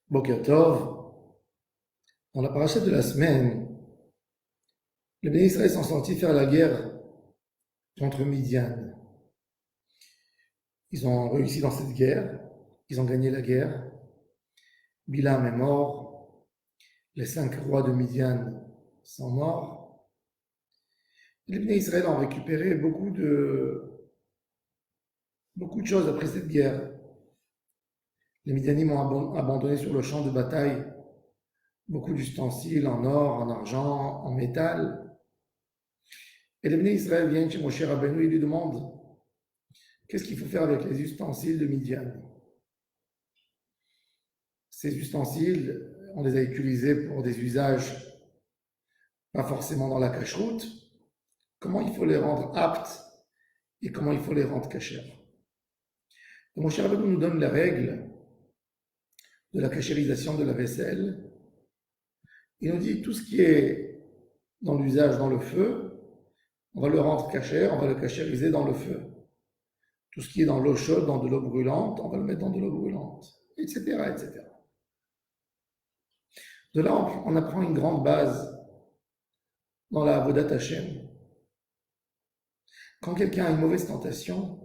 Boker Tov, dans la paracha de la semaine, les Bénis Israël sont sortis faire la guerre contre Midian. Ils ont réussi dans cette guerre, ils ont gagné la guerre. Bilam est mort, les 5 rois de Midian sont morts. Les Bénis Israël ont récupéré beaucoup de choses après cette guerre. Les Midianim ont abandonné sur le champ de bataille beaucoup d'ustensiles en or, en argent, en métal. Et les Bénis Israël viennent chez Moshe Rabbeinu et lui demandent qu'est-ce qu'il faut faire avec les ustensiles de Midian. Ces ustensiles, on les a utilisés pour des usages pas forcément dans la cacheroute. Comment il faut les rendre aptes et comment il faut les rendre cachers. Moshe Rabbeinu nous donne les règles de la cachérisation de la vaisselle. Il nous dit tout ce qui est dans l'usage dans le feu, on va le rendre cachère, on va le cachériser dans le feu. Tout ce qui est dans l'eau chaude, dans de l'eau brûlante, on va le mettre dans de l'eau brûlante, etc., etc. De là, on apprend une grande base dans la Avodat Hashem. Quand quelqu'un a une mauvaise tentation,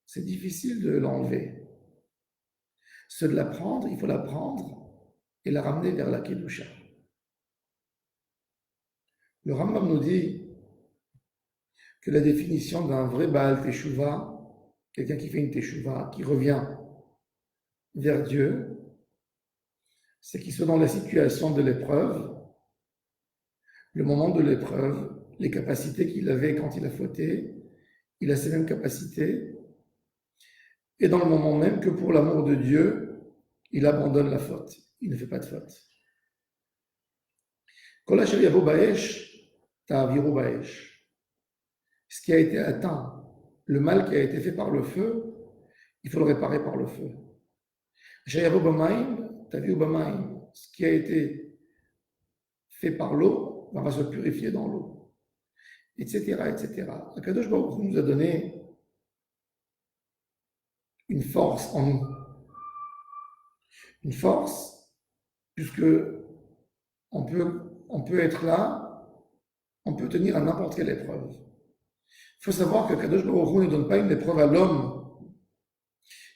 c'est difficile de l'enlever. C'est de la prendre, il faut la prendre et la ramener vers la Kedusha. Le Rambam nous dit que la définition d'un vrai Baal Teshuvah, quelqu'un qui fait une Teshuvah, qui revient vers Dieu, c'est qu'il soit dans la situation de l'épreuve, le moment de l'épreuve, les capacités qu'il avait quand il a fauté, il a ces mêmes capacités, et dans le moment même que pour l'amour de Dieu, il abandonne la faute, il ne fait pas de faute. Ce qui a été atteint, le mal qui a été fait par le feu, il faut le réparer par le feu. Ce qui a été fait par l'eau, on va se purifier dans l'eau, etc., etc. Akadosh Baruch Hu nous a donné une force en nous. Une force, puisque on peut être là, on peut tenir à n'importe quelle épreuve. Il faut savoir que Kadosh Baruch Hu ne donne pas une épreuve à l'homme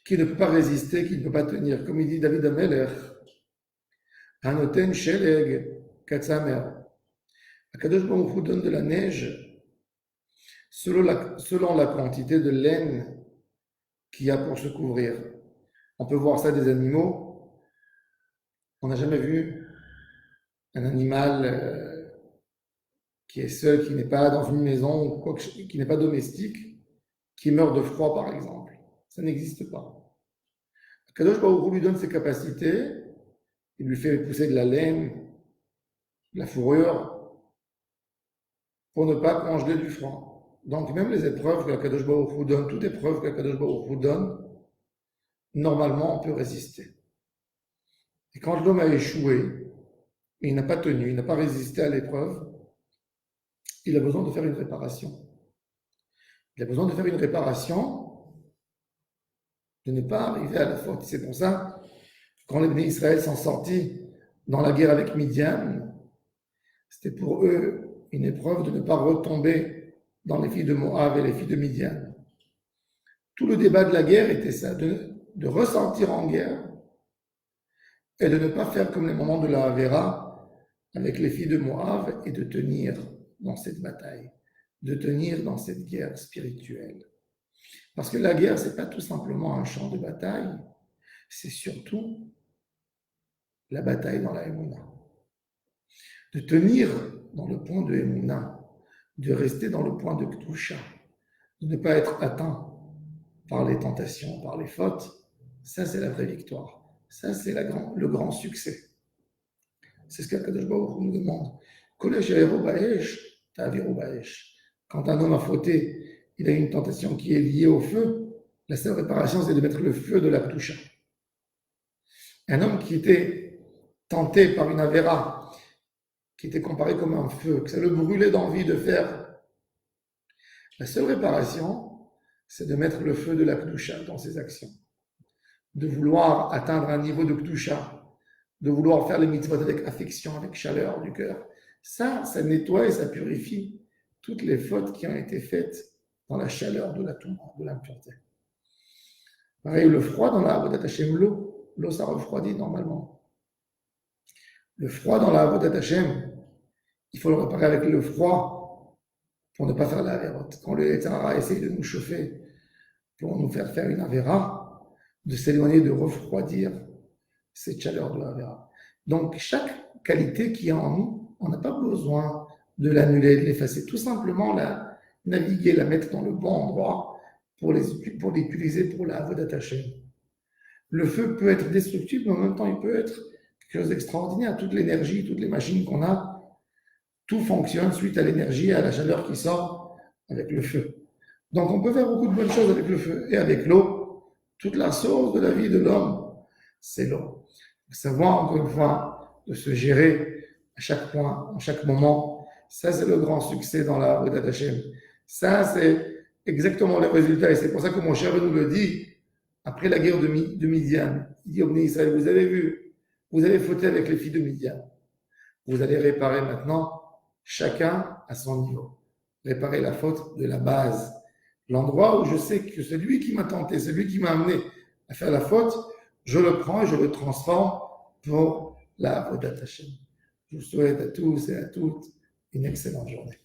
qui ne peut pas résister, qui ne peut pas tenir. Comme il dit David Ameler, Hanoten Sheleg Katsamer. Kadosh Baruch Hu donne de la neige selon la quantité de laine qu'il y a pour se couvrir. On peut voir ça des animaux. On n'a jamais vu un animal qui est seul, qui n'est pas dans une maison, qui n'est pas domestique, qui meurt de froid, par exemple. Ça n'existe pas. Kadosh Baruch Hu lui donne ses capacités, il lui fait pousser de la laine, de la fourrure, pour ne pas congeler du froid. Donc même les épreuves que Kadosh Baruch Hu donne, toute épreuve que Kadosh Baruch Hu donne, normalement on peut résister. Et quand l'homme a échoué, il n'a pas tenu, il n'a pas résisté à l'épreuve, il a besoin de faire une réparation. Il a besoin de faire une réparation, de ne pas arriver à la faute. C'est pour ça, quand les Bénis Israël sont sortis dans la guerre avec Midian, c'était pour eux une épreuve de ne pas retomber dans les filles de Moab et les filles de Midian. Tout le débat de la guerre était ça, de ressortir en guerre et de ne pas faire comme les moments de la Havera avec les filles de Moab et de tenir dans cette bataille, de tenir dans cette guerre spirituelle. Parce que la guerre, ce n'est pas tout simplement un champ de bataille, c'est surtout la bataille dans la Emouna. De tenir dans le point de Emouna, de rester dans le point de Kedusha, de ne pas être atteint par les tentations, par les fautes, ça c'est la vraie victoire. Ça c'est le grand succès. C'est ce qu'Akadosh Baruch Hu nous demande. Quand un homme a fauté, il a une tentation qui est liée au feu, la seule réparation c'est de mettre le feu de la Kedusha. Un homme qui était tenté par une avéra, qui était comparé comme un feu, que ça le brûlait d'envie de faire, la seule réparation, c'est de mettre le feu de la Kedusha dans ses actions. de vouloir atteindre un niveau de Ktusha, de vouloir faire les mitzvot avec affection, avec chaleur du cœur, ça nettoie et ça purifie toutes les fautes qui ont été faites dans la chaleur de la touma, de l'impureté. Pareil, le froid dans la Avodat Hashem, l'eau ça refroidit normalement. Le froid dans la Avodat Hashem, il faut le réparer avec le froid pour ne pas faire la avéra. Quand le Yetzirah essaye de nous chauffer pour nous faire faire une avéra, de s'éloigner, de refroidir cette chaleur de l'avéra. Donc, chaque qualité qui est en nous, on n'a pas besoin de l'annuler, de l'effacer. Tout simplement, la naviguer, la mettre dans le bon endroit pour l'utiliser pour la Avodat Hashem. Le feu peut être destructible, mais en même temps, il peut être quelque chose d'extraordinaire. Toute l'énergie, toutes les machines qu'on a, tout fonctionne suite à l'énergie et à la chaleur qui sort avec le feu. Donc, on peut faire beaucoup de bonnes choses avec le feu et avec l'eau. Toute la source de la vie de l'homme, c'est l'eau. Savoir, encore une fois, de se gérer à chaque point, à chaque moment, ça, c'est le grand succès dans la Avodat Hashem. Ça, c'est exactement le résultat. Et c'est pour ça que mon cher nous le dit, après la guerre de Midian. Il dit au Bnei Israël, vous avez vu, vous avez fauté avec les filles de Midian. Vous allez réparer maintenant, chacun à son niveau. Réparer la faute de la base. L'endroit où je sais que celui qui m'a tenté, celui qui m'a amené à faire la faute, je le prends et je le transforme pour la Avodat Hashem. Je vous souhaite à tous et à toutes une excellente journée.